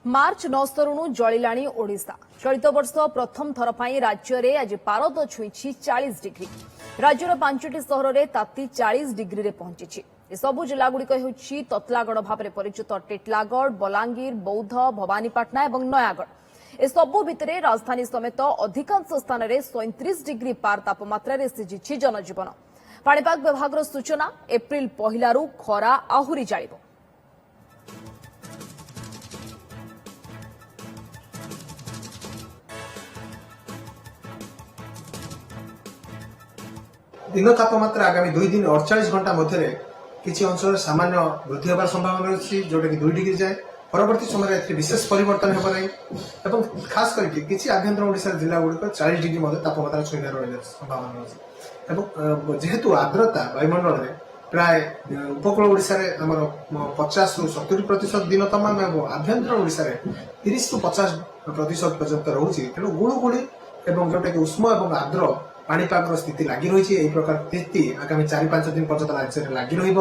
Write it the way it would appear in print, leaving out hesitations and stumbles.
मार्च 9 तरुणु जलिलाणी ओडिशा। चलित वर्ष प्रथम थर पर राज्य में आज पारद छुई 40 डिग्री। राज्यर 5टी सहर में ताती 40 डिग्री रे पहुंची। सबु जिलागुड़िक होउछि ततलागढ़ भाव परिचित टिटलागढ़, बलांगीर, बौद्ध, भवानीपाटना और नयागढ़। ए सबु भितरे राजधानी समेत अधिकांश स्थान में 37 डिग्री पार तापमात्रा सिझिछि जनजीवन। पाणीपाग विभाग सूचना, एप्रिल पहिलारू खरा आहुरी जाळिब। दिन तापमात्रा आगामी 2 दिन 48 घंटा मध्य किसी अंचल सामान्य वृद्धि होबार संभावना अच्छी, जोटा कि 2 डिग्री जाए। परवर्ती समय विशेष परिवर्तन हो ना, खास करके किसी आभ्यंतर ओडिशा जिला गुड़िक 40 डिग्री तापमात्रा छुईबार संभावना अच्छी। जेहेतु आर्द्रता वायुमंडल में प्राय उपकूल ओडिशा रे हमर 50 रु 70% दिन तमाम और आभ्यंतर ओडिशा रे 30 रु 50% पर्यंत रोचे। तेणु गुणुगुणी एवं जोटा कि उष्म और आर्द्र पाणीपाग स्थिति लगी रही है। प्रकार स्थिति आगामी 4-5 दिन पर्यंत राज्य में लगी रही।